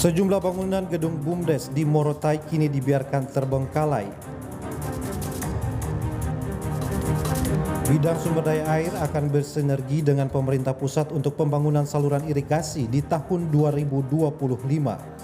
Sejumlah bangunan gedung BUMDes di Morotai kini dibiarkan terbengkalai. Bidang sumber daya air akan bersinergi dengan pemerintah pusat untuk pembangunan saluran irigasi di tahun 2025.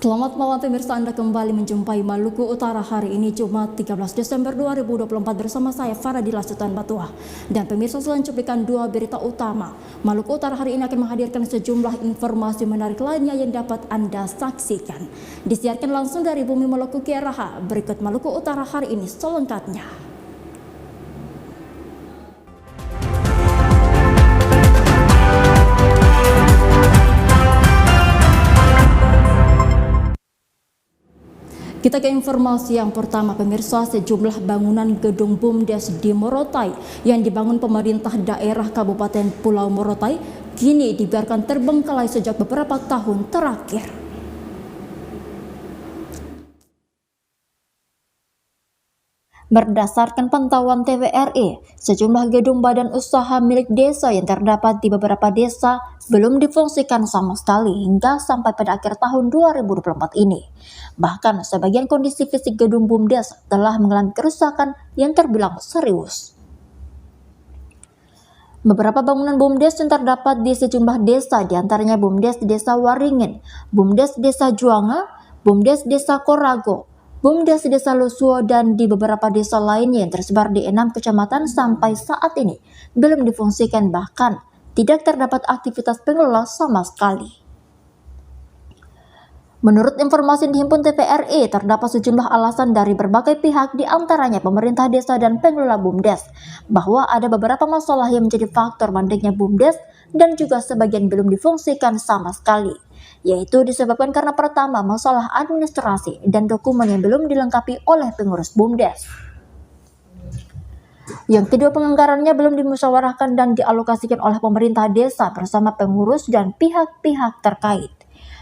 Selamat malam pemirsa, Anda kembali menjumpai Maluku Utara hari ini Jumat 13 Desember 2024 bersama saya Faradila Sultan Batuah. Dan pemirsa, selanjutnya dua berita utama. Maluku Utara hari ini akan menghadirkan sejumlah informasi menarik lainnya yang dapat Anda saksikan. Disiarkan langsung dari Bumi Maluku Kiaraha. Berikut Maluku Utara hari ini selengkapnya. Kita ke informasi yang pertama pemirsa, sejumlah bangunan gedung BUMDes di Morotai yang dibangun pemerintah daerah Kabupaten Pulau Morotai kini dibiarkan terbengkalai sejak beberapa tahun terakhir. Berdasarkan pantauan TVRI, sejumlah gedung badan usaha milik desa yang terdapat di beberapa desa belum difungsikan sama sekali hingga sampai pada akhir tahun 2024 ini. Bahkan sebagian kondisi fisik gedung BUMDes telah mengalami kerusakan yang terbilang serius. Beberapa bangunan BUMDes yang terdapat di sejumlah desa, diantaranya BUMDes Desa Waringin, BUMDes Desa Juanga, BUMDes Desa Korago, BUMDes Desa Lusuo, dan di beberapa desa lainnya yang tersebar di 6 kecamatan sampai saat ini belum difungsikan, bahkan tidak terdapat aktivitas pengelola sama sekali. Menurut informasi yang dihimpun TVRI, terdapat sejumlah alasan dari berbagai pihak, di antaranya pemerintah desa dan pengelola BUMDes, bahwa ada beberapa masalah yang menjadi faktor mandeknya BUMDes dan juga sebagian belum difungsikan sama sekali, yaitu disebabkan karena pertama masalah administrasi dan dokumen yang belum dilengkapi oleh pengurus BUMDes. Yang kedua, penganggarannya belum dimusyawarahkan dan dialokasikan oleh pemerintah desa bersama pengurus dan pihak-pihak terkait.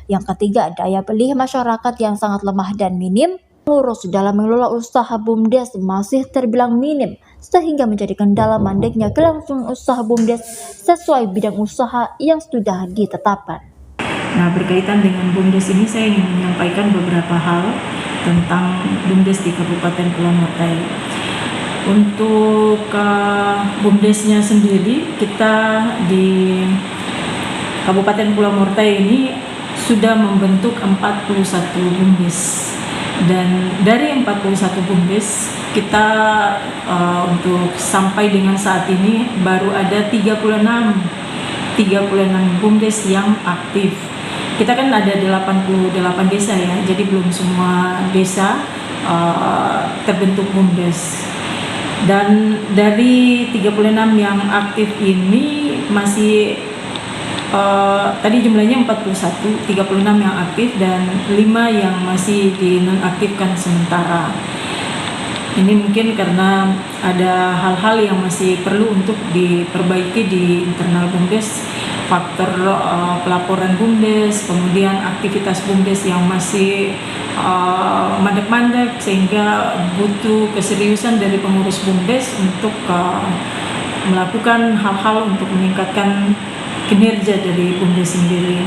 Yang ketiga, daya beli masyarakat yang sangat lemah dan minim. Pengurus dalam mengelola usaha BUMDes masih terbilang minim, sehingga menjadi kendala mandeknya kelangsungan usaha BUMDes sesuai bidang usaha yang sudah ditetapkan. Nah, berkaitan dengan BUMDes ini saya ingin menyampaikan beberapa hal tentang BUMDes di Kabupaten Pulau Morotai. Untuk BUMDesnya sendiri, kita di Kabupaten Pulau Morotai ini sudah membentuk 41 BUMDes, dan dari 41 BUMDes kita untuk sampai dengan saat ini baru ada 36 BUMDes yang aktif. Kita kan ada 88 desa ya, jadi belum semua desa terbentuk BUMDes. Dan dari 36 yang aktif ini masih tadi jumlahnya 41, 36 yang aktif dan 5 yang masih dinonaktifkan sementara. Ini mungkin karena ada hal-hal yang masih perlu untuk diperbaiki di internal BUMDes, faktor pelaporan BUMDes, kemudian aktivitas BUMDes yang masih mandek-mandek, sehingga butuh keseriusan dari pengurus BUMDes untuk melakukan hal-hal untuk meningkatkan kinerja dari BUMDes sendiri.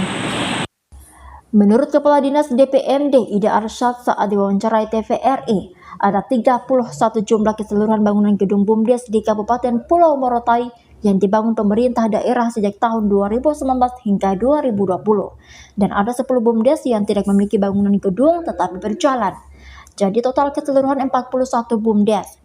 Menurut Kepala Dinas DPMD Ida Arsyad saat diwawancarai TVRI, ada 31 jumlah keseluruhan bangunan gedung BUMDes di Kabupaten Pulau Morotai yang dibangun pemerintah daerah sejak tahun 2019 hingga 2020. Dan ada 10 BUMDes yang tidak memiliki bangunan gedung tetapi berjalan. Jadi total keseluruhan 41 BUMDes.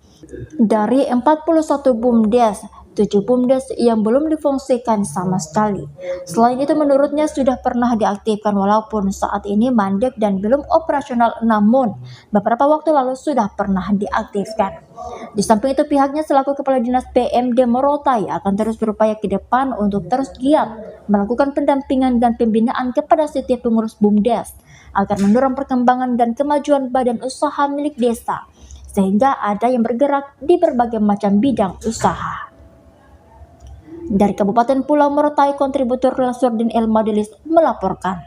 Dari 41 BUMDes, 7 BUMDes yang belum difungsikan sama sekali. Selain itu, menurutnya sudah pernah diaktifkan walaupun saat ini mandek dan belum operasional, namun beberapa waktu lalu sudah pernah diaktifkan. Di samping itu, pihaknya selaku Kepala Dinas PMD Morotai akan terus berupaya ke depan untuk terus giat melakukan pendampingan dan pembinaan kepada setiap pengurus BUMDes agar mendorong perkembangan dan kemajuan badan usaha milik desa, sehingga ada yang bergerak di berbagai macam bidang usaha. Dari Kabupaten Pulau Morotai, kontributor Lasurdin El Madilis melaporkan.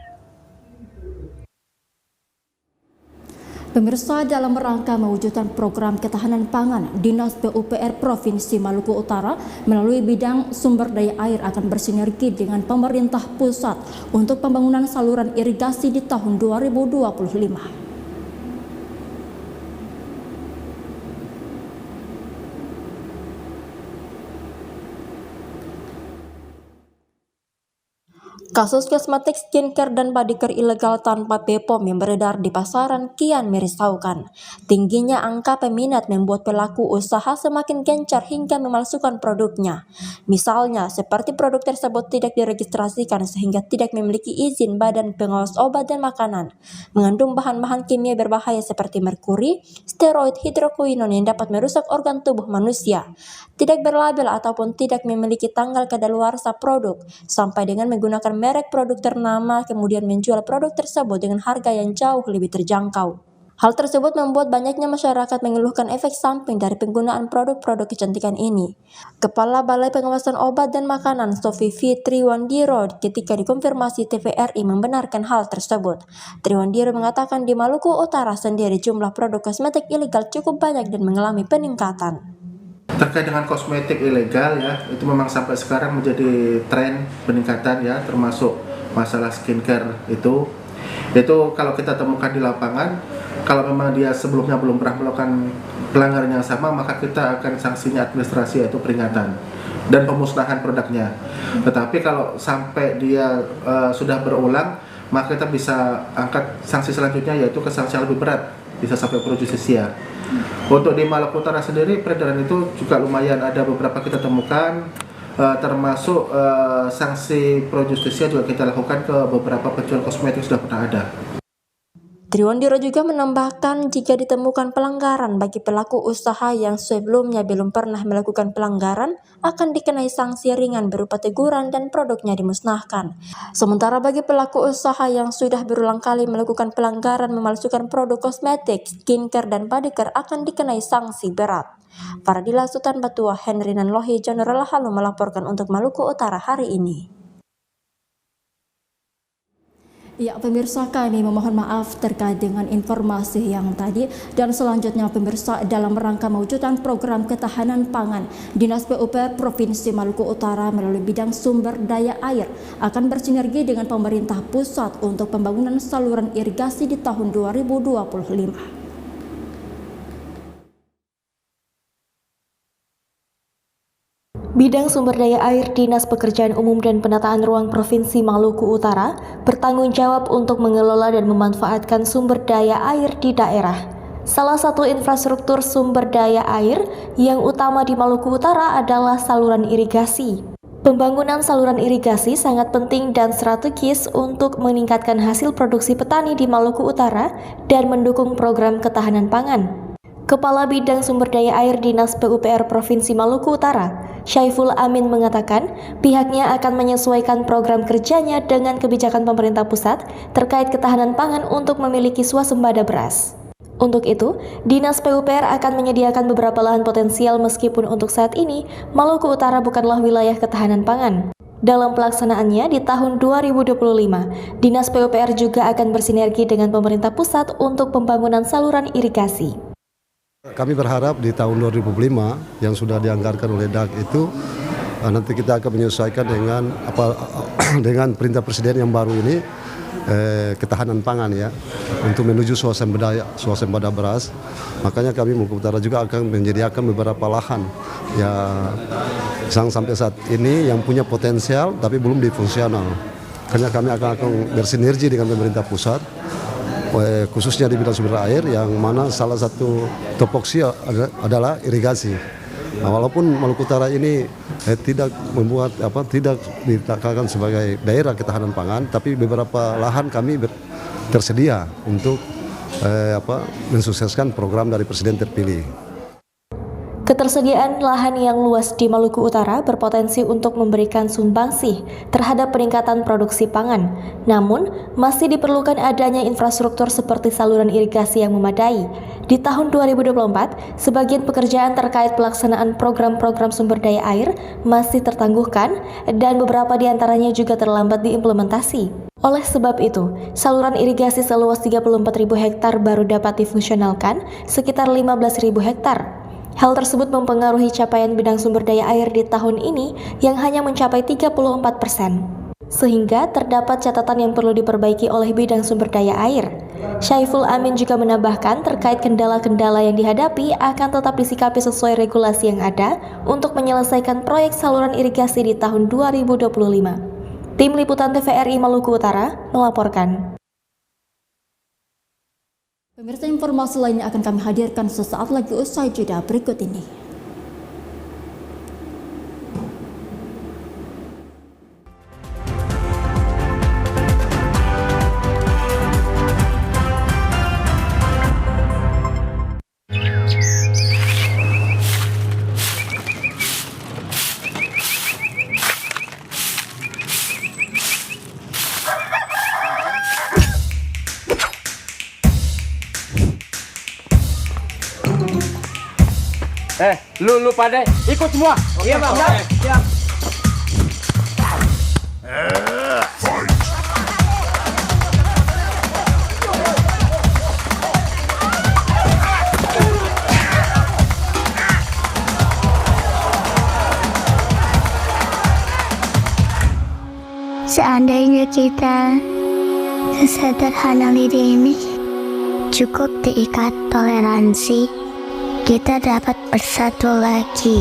Pemirsa, dalam rangka mewujudkan program ketahanan pangan, Dinas PUPR Provinsi Maluku Utara melalui bidang sumber daya air akan bersinergi dengan pemerintah pusat untuk pembangunan saluran irigasi di tahun 2025. Kasus kosmetik, skincare, dan body care ilegal tanpa BPOM yang beredar di pasaran kian merisaukan. Tingginya angka peminat membuat pelaku usaha semakin gencar hingga memalsukan produknya. Misalnya, seperti produk tersebut tidak diregistrasikan sehingga tidak memiliki izin Badan Pengawas Obat dan Makanan, mengandung bahan-bahan kimia berbahaya seperti merkuri, steroid, hidrokuinon yang dapat merusak organ tubuh manusia, tidak berlabel ataupun tidak memiliki tanggal kadaluarsa produk, sampai dengan menggunakan merek produk ternama kemudian menjual produk tersebut dengan harga yang jauh lebih terjangkau. Hal tersebut membuat banyaknya masyarakat mengeluhkan efek samping dari penggunaan produk-produk kecantikan ini. Kepala Balai Pengawasan Obat dan Makanan Sofivi Triwandiro ketika dikonfirmasi TVRI membenarkan hal tersebut. Triwandiro mengatakan di Maluku Utara sendiri jumlah produk kosmetik ilegal cukup banyak dan mengalami peningkatan. Terkait dengan kosmetik ilegal ya, itu memang sampai sekarang menjadi tren peningkatan ya, termasuk masalah skincare itu kalau kita temukan di lapangan, kalau memang dia sebelumnya belum pernah melakukan pelanggaran yang sama, maka kita akan sanksinya administrasi, yaitu peringatan dan pemusnahan produknya. Tetapi kalau sampai dia sudah berulang, maka kita bisa angkat sanksi selanjutnya, yaitu ke sanksi yang lebih berat, bisa sampai pro justisia. Untuk di Maluku Utara sendiri peredaran itu juga lumayan ada beberapa kita temukan, termasuk sanksi pro justisia juga kita lakukan ke beberapa penjual kosmetik sudah pernah ada. Triwandiro juga menambahkan jika ditemukan pelanggaran bagi pelaku usaha yang sebelumnya belum pernah melakukan pelanggaran akan dikenai sanksi ringan berupa teguran dan produknya dimusnahkan. Sementara bagi pelaku usaha yang sudah berulang kali melakukan pelanggaran memalsukan produk kosmetik, skincare, dan body care akan dikenai sanksi berat. Faradila Sultan Batua, Henry Nanlohi, General Halu melaporkan untuk Maluku Utara hari ini. Ya, pemirsa, kami memohon maaf terkait dengan informasi yang tadi. Dan selanjutnya pemirsa, dalam rangka mewujudkan program ketahanan pangan, Dinas PUPR Provinsi Maluku Utara melalui bidang sumber daya air akan bersinergi dengan pemerintah pusat untuk pembangunan saluran irigasi di tahun 2025. Bidang Sumber Daya Air Dinas Pekerjaan Umum dan Penataan Ruang Provinsi Maluku Utara bertanggung jawab untuk mengelola dan memanfaatkan sumber daya air di daerah. Salah satu infrastruktur sumber daya air yang utama di Maluku Utara adalah saluran irigasi. Pembangunan saluran irigasi sangat penting dan strategis untuk meningkatkan hasil produksi petani di Maluku Utara dan mendukung program ketahanan pangan. Kepala Bidang Sumber Daya Air Dinas PUPR Provinsi Maluku Utara, Syaiful Amin mengatakan pihaknya akan menyesuaikan program kerjanya dengan kebijakan pemerintah pusat terkait ketahanan pangan untuk memiliki swasembada beras. Untuk itu, Dinas PUPR akan menyediakan beberapa lahan potensial meskipun untuk saat ini Maluku Utara bukanlah wilayah ketahanan pangan. Dalam pelaksanaannya di tahun 2025, Dinas PUPR juga akan bersinergi dengan pemerintah pusat untuk pembangunan saluran irigasi. Kami berharap di tahun 2005 yang sudah dianggarkan oleh DAG itu nanti kita akan menyesuaikan dengan perintah presiden yang baru ini, ketahanan pangan ya, untuk menuju swasembada beras. Makanya kami Maluku Utara juga akan menyediakan beberapa lahan ya yang sampai saat ini yang punya potensial tapi belum difungsional. Makanya kami akan bersinergi dengan pemerintah pusat, khususnya di bidang sumber air, yang mana salah satu topoksi adalah irigasi. Nah, walaupun Maluku Utara ini tidak ditetapkan sebagai daerah ketahanan pangan, tapi beberapa lahan kami tersedia untuk mensukseskan program dari Presiden terpilih. Ketersediaan lahan yang luas di Maluku Utara berpotensi untuk memberikan sumbangsih terhadap peningkatan produksi pangan. Namun, masih diperlukan adanya infrastruktur seperti saluran irigasi yang memadai. Di tahun 2024, sebagian pekerjaan terkait pelaksanaan program-program sumber daya air masih tertangguhkan dan beberapa di antaranya juga terlambat diimplementasi. Oleh sebab itu, saluran irigasi seluas 34.000 hektar baru dapat difungsionalkan sekitar 15.000 hektar. Hal tersebut mempengaruhi capaian bidang sumber daya air di tahun ini yang hanya mencapai 34%. Sehingga terdapat catatan yang perlu diperbaiki oleh bidang sumber daya air. Syaiful Amin juga menambahkan terkait kendala-kendala yang dihadapi akan tetap disikapi sesuai regulasi yang ada untuk menyelesaikan proyek saluran irigasi di tahun 2025. Tim Liputan TVRI Maluku Utara melaporkan. Pemirsa, informasi lainnya akan kami hadirkan sesaat lagi usai jeda berikut ini. Lu pada ikut semua. Iya, Bang. Siap. Seandainya kita sesederhana lidi ini cukup diikat toleransi, kita dapat bersatu lagi.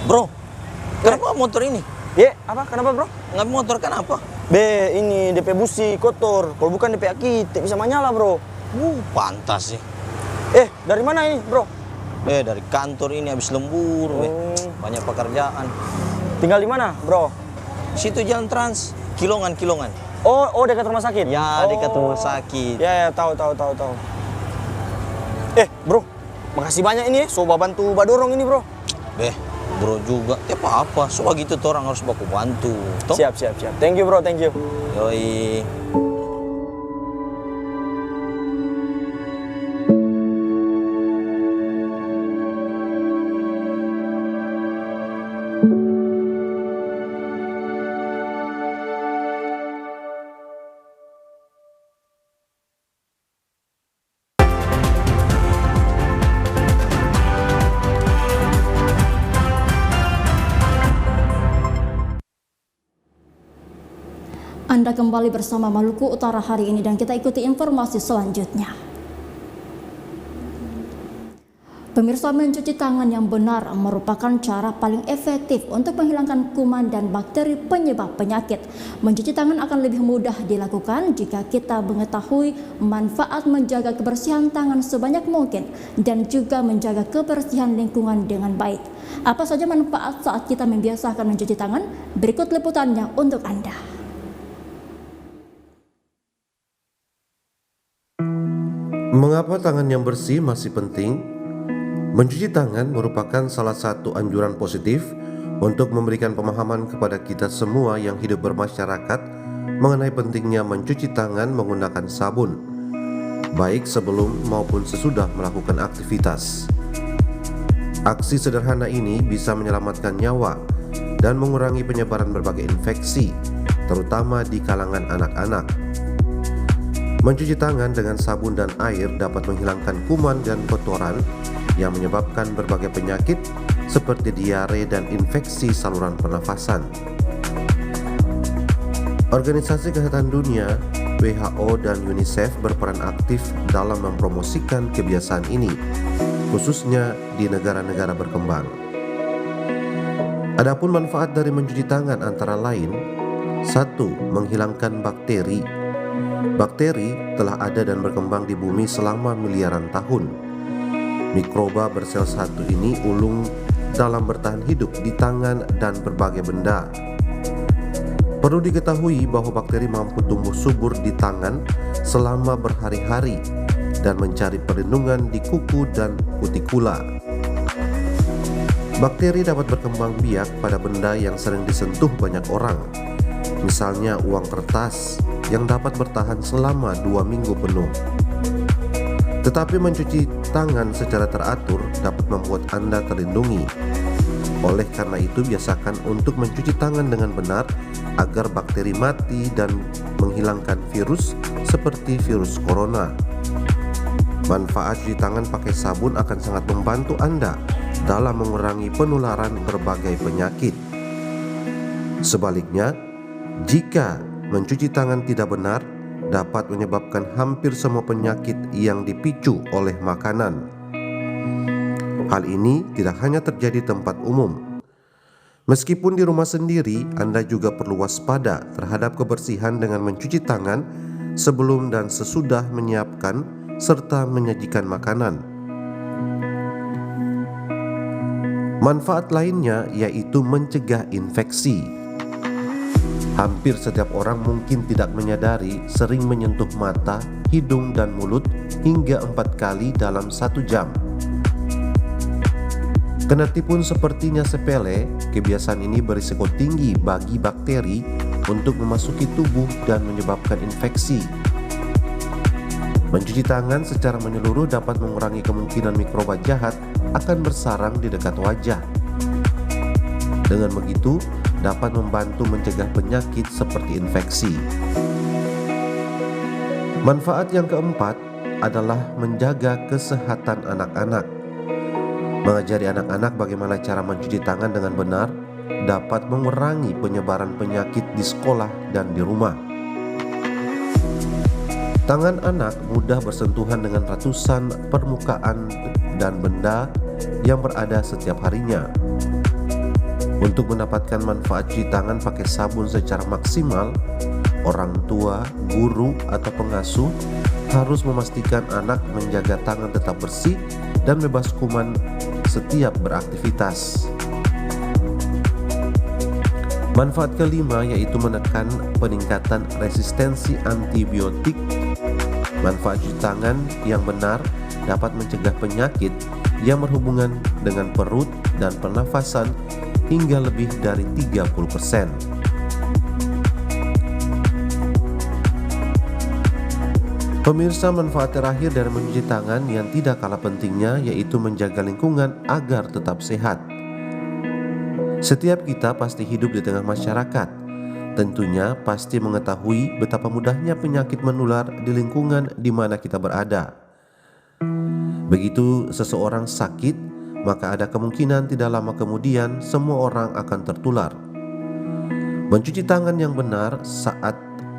Bro, kenapa motor ini? Apa? Kenapa, Bro? Nggak motor kenapa? Ini DP busi kotor. Kalau bukan DP aki, tidak bisa menyala, Bro. Pantas sih. Dari mana ini, Bro? Dari kantor ini habis lembur, banyak pekerjaan. Tinggal di mana, Bro? Situ jalan trans, Kilongan. Oh, dekat rumah sakit? Ya, dekat rumah sakit. Ya, tahu. Bro, makasih banyak ini, soba bantu badorong ini, Bro. Bro juga, apa-apa. Soal gitu tuh orang harus baku bantu. Toh? Siap. Thank you, Bro, thank you. Yoi. Anda kembali bersama Maluku Utara hari ini dan kita ikuti informasi selanjutnya. Pemirsa, mencuci tangan yang benar merupakan cara paling efektif untuk menghilangkan kuman dan bakteri penyebab penyakit. Mencuci tangan akan lebih mudah dilakukan jika kita mengetahui manfaat menjaga kebersihan tangan sebanyak mungkin dan juga menjaga kebersihan lingkungan dengan baik. Apa saja manfaat saat kita membiasakan mencuci tangan? Berikut liputannya untuk Anda. Mengapa tangan yang bersih masih penting? Mencuci tangan merupakan salah satu anjuran positif untuk memberikan pemahaman kepada kita semua yang hidup bermasyarakat mengenai pentingnya mencuci tangan menggunakan sabun, baik sebelum maupun sesudah melakukan aktivitas. Aksi sederhana ini bisa menyelamatkan nyawa dan mengurangi penyebaran berbagai infeksi, terutama di kalangan anak-anak. Mencuci tangan dengan sabun dan air dapat menghilangkan kuman dan kotoran yang menyebabkan berbagai penyakit seperti diare dan infeksi saluran pernafasan. Organisasi Kesehatan Dunia, WHO dan UNICEF berperan aktif dalam mempromosikan kebiasaan ini, khususnya di negara-negara berkembang. Adapun manfaat dari mencuci tangan antara lain, 1. Menghilangkan bakteri. Bakteri telah ada dan berkembang di bumi selama miliaran tahun. Mikroba bersel 1 ini ulung dalam bertahan hidup di tangan dan berbagai benda. Perlu diketahui bahwa bakteri mampu tumbuh subur di tangan selama berhari-hari dan mencari perlindungan di kuku dan kutikula. Bakteri dapat berkembang biak pada benda yang sering disentuh banyak orang, misalnya uang kertas yang dapat bertahan selama 2 minggu penuh. Tetapi mencuci tangan secara teratur dapat membuat Anda terlindungi. Oleh karena itu, biasakan untuk mencuci tangan dengan benar agar bakteri mati dan menghilangkan virus seperti virus corona. Manfaat cuci tangan pakai sabun akan sangat membantu Anda dalam mengurangi penularan berbagai penyakit. Sebaliknya, jika mencuci tangan tidak benar, dapat menyebabkan hampir semua penyakit yang dipicu oleh makanan. Hal ini tidak hanya terjadi di tempat umum. Meskipun di rumah sendiri, Anda juga perlu waspada terhadap kebersihan dengan mencuci tangan sebelum dan sesudah menyiapkan serta menyajikan makanan. Manfaat lainnya yaitu mencegah infeksi. Hampir setiap orang mungkin tidak menyadari sering menyentuh mata, hidung, dan mulut hingga 4 kali dalam 1 jam. Kendatipun sepertinya sepele, kebiasaan ini berisiko tinggi bagi bakteri untuk memasuki tubuh dan menyebabkan infeksi. Mencuci tangan secara menyeluruh dapat mengurangi kemungkinan mikroba jahat akan bersarang di dekat wajah. Dengan begitu, dapat membantu mencegah penyakit seperti infeksi. Manfaat yang keempat adalah menjaga kesehatan anak-anak. Mengajari anak-anak bagaimana cara mencuci tangan dengan benar dapat mengurangi penyebaran penyakit di sekolah dan di rumah. Tangan anak mudah bersentuhan dengan ratusan permukaan dan benda yang berada setiap harinya. Untuk mendapatkan manfaat cuci tangan pakai sabun secara maksimal, orang tua, guru, atau pengasuh harus memastikan anak menjaga tangan tetap bersih dan bebas kuman setiap beraktivitas. Manfaat kelima yaitu menekan peningkatan resistensi antibiotik. Manfaat cuci tangan yang benar dapat mencegah penyakit yang berhubungan dengan perut dan pernafasan hingga lebih dari 30%. Pemirsa, manfaat terakhir dari mencuci tangan yang tidak kalah pentingnya yaitu menjaga lingkungan agar tetap sehat. Setiap kita pasti hidup di tengah masyarakat. Tentunya pasti mengetahui betapa mudahnya penyakit menular di lingkungan di mana kita berada. Begitu seseorang sakit, maka ada kemungkinan tidak lama kemudian semua orang akan tertular. Mencuci tangan yang benar saat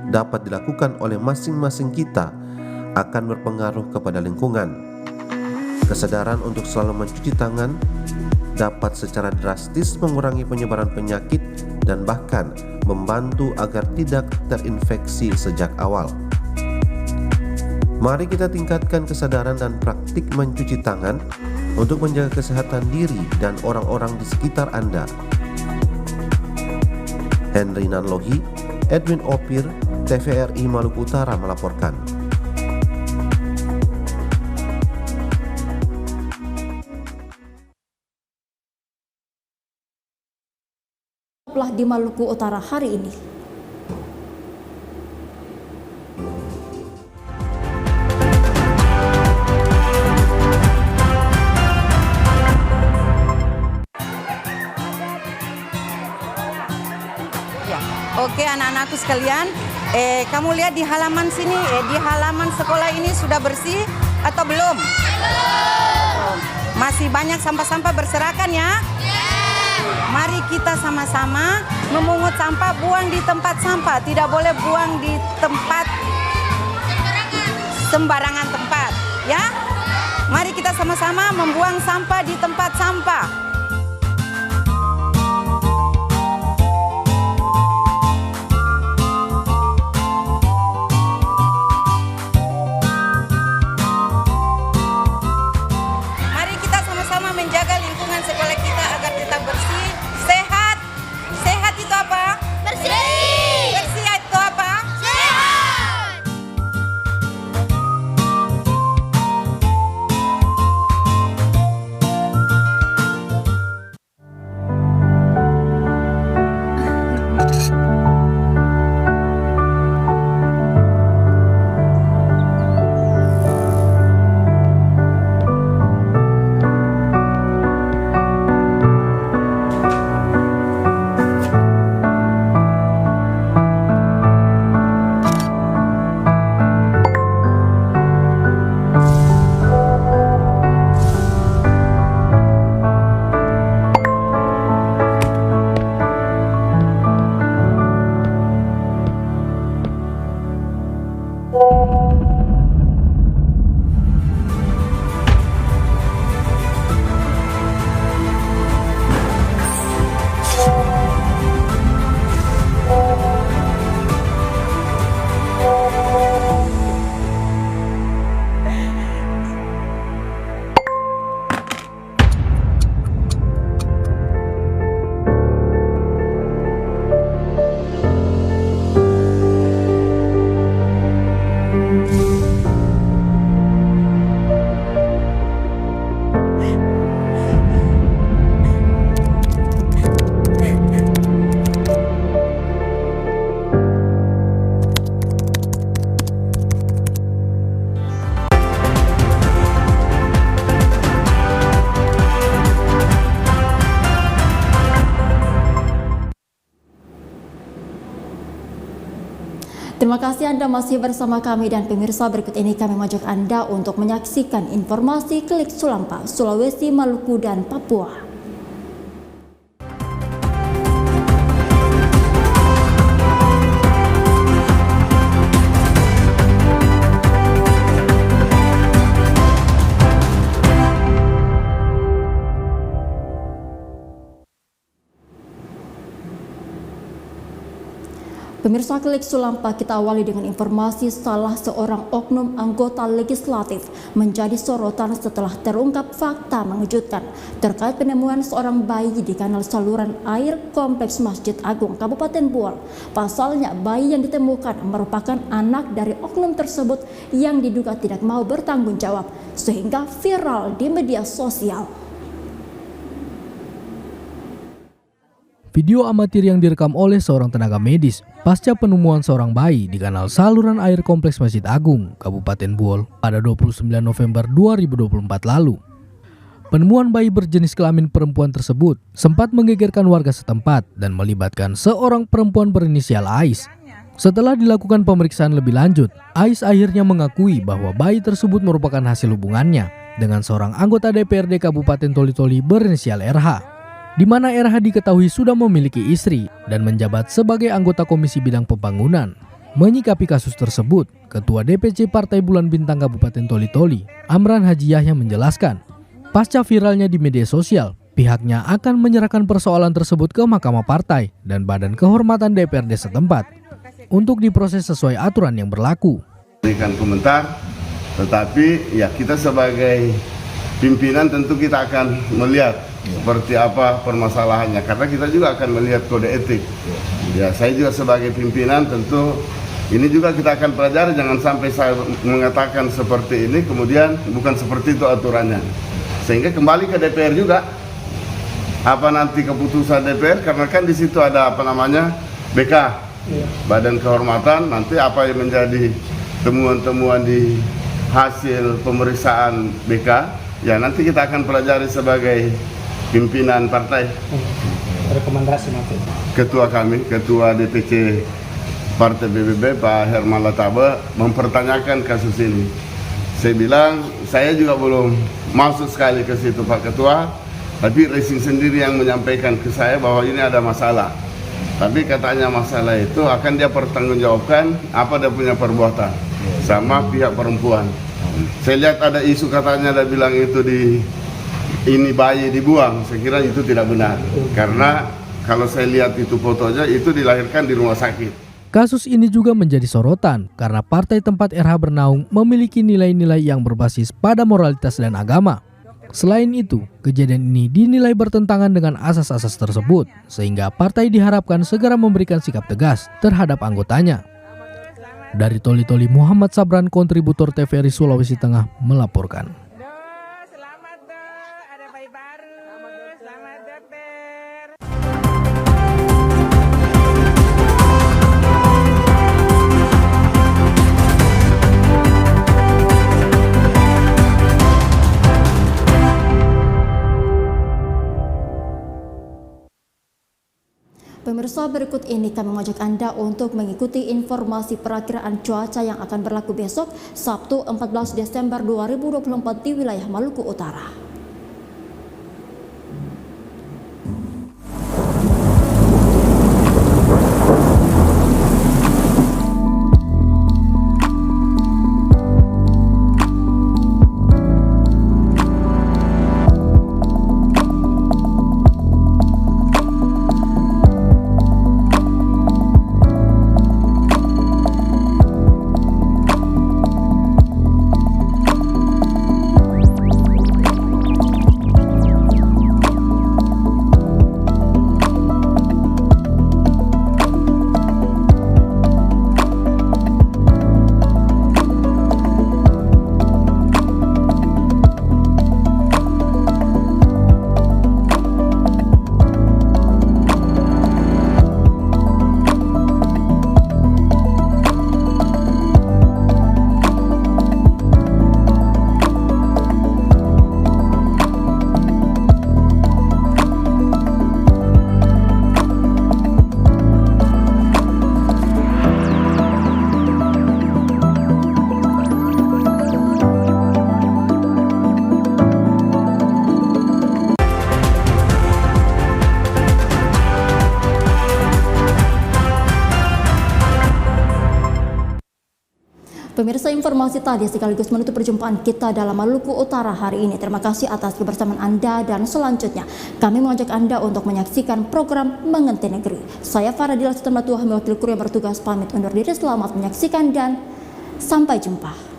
dapat dilakukan oleh masing-masing kita akan berpengaruh kepada lingkungan. Kesadaran untuk selalu mencuci tangan dapat secara drastis mengurangi penyebaran penyakit dan bahkan membantu agar tidak terinfeksi sejak awal. Mari kita tingkatkan kesadaran dan praktik mencuci tangan untuk menjaga kesehatan diri dan orang-orang di sekitar Anda. Henry Nanlohi, Edwin Opir, TVRI Maluku Utara melaporkan. Di Maluku Utara hari ini. Oke, anak-anakku sekalian, kamu lihat di halaman sini, di halaman sekolah ini sudah bersih atau belum? Belum. Masih banyak sampah-sampah berserakan ya? Mari kita sama-sama memungut sampah, buang di tempat sampah. Tidak boleh buang di tempat sembarangan tempat, ya. Mari kita sama-sama membuang sampah di tempat sampah. Mari Terima kasih Anda masih bersama kami dan pemirsa, berikut ini kami mengajak Anda untuk menyaksikan informasi Klik Sulampa, Sulawesi, Maluku, dan Papua. Pemirsa Klik Sulampa, kita awali dengan informasi salah seorang oknum anggota legislatif menjadi sorotan setelah terungkap fakta mengejutkan terkait penemuan seorang bayi di kanal saluran air Kompleks Masjid Agung Kabupaten Buol. Pasalnya, bayi yang ditemukan merupakan anak dari oknum tersebut yang diduga tidak mau bertanggung jawab sehingga viral di media sosial. Video amatir yang direkam oleh seorang tenaga medis pasca penemuan seorang bayi di kanal saluran air Kompleks Masjid Agung, Kabupaten Buol pada 29 November 2024 lalu. Penemuan bayi berjenis kelamin perempuan tersebut sempat menggegerkan warga setempat dan melibatkan seorang perempuan berinisial Ais. Setelah dilakukan pemeriksaan lebih lanjut, Ais akhirnya mengakui bahwa bayi tersebut merupakan hasil hubungannya dengan seorang anggota DPRD Kabupaten Toli-Toli berinisial RH, di mana RH diketahui sudah memiliki istri dan menjabat sebagai anggota Komisi Bidang Pembangunan. Menyikapi kasus tersebut, Ketua DPC Partai Bulan Bintang Kabupaten Toli-Toli, Amran Haji Yahya menjelaskan, pasca viralnya di media sosial, pihaknya akan menyerahkan persoalan tersebut ke Mahkamah Partai dan Badan Kehormatan DPRD setempat untuk diproses sesuai aturan yang berlaku. Berikan komentar, tetapi ya kita sebagai pimpinan tentu kita akan melihat seperti apa permasalahannya, karena kita juga akan melihat kode etik. Ya, saya juga sebagai pimpinan tentu ini juga kita akan pelajari, jangan sampai saya mengatakan seperti ini kemudian bukan seperti itu aturannya. Sehingga kembali ke DPR juga apa nanti keputusan DPR, karena kan di situ ada apa namanya BK, Badan Kehormatan, nanti apa yang menjadi temuan-temuan di hasil pemeriksaan BK, ya nanti kita akan pelajari sebagai pimpinan partai. Rekomendasi nanti. Ketua kami, Ketua DPC Partai BBB Pak Herman Latabe mempertanyakan kasus ini. Saya bilang saya juga belum masuk sekali ke situ Pak Ketua, tapi Racing sendiri yang menyampaikan ke saya bahwa ini ada masalah. Tapi katanya masalah itu akan dia pertanggungjawabkan apa dia punya perbuatan sama pihak perempuan. Saya lihat ada isu katanya dia bilang itu ini bayi dibuang, saya kira itu tidak benar. Karena kalau saya lihat itu fotonya, itu dilahirkan di rumah sakit. Kasus ini juga menjadi sorotan karena partai tempat RH bernaung memiliki nilai-nilai yang berbasis pada moralitas dan agama. Selain itu, kejadian ini dinilai bertentangan dengan asas-asas tersebut, sehingga partai diharapkan segera memberikan sikap tegas terhadap anggotanya. Dari Toli-Toli, Muhammad Sabran, kontributor TVRI Sulawesi Tengah, melaporkan. Pemirsa, berikut ini kami mengajak Anda untuk mengikuti informasi perakiraan cuaca yang akan berlaku besok, Sabtu 14 Desember 2024 di wilayah Maluku Utara. Pemirsa, informasi tadi sekaligus menutup perjumpaan kita dalam Maluku Utara hari ini. Terima kasih atas kebersamaan Anda dan selanjutnya kami mengajak Anda untuk menyaksikan program Mengerti Negeri. Saya Faradila Sutamatuah, mewakili kru yang bertugas pamit undur diri. Selamat menyaksikan dan sampai jumpa.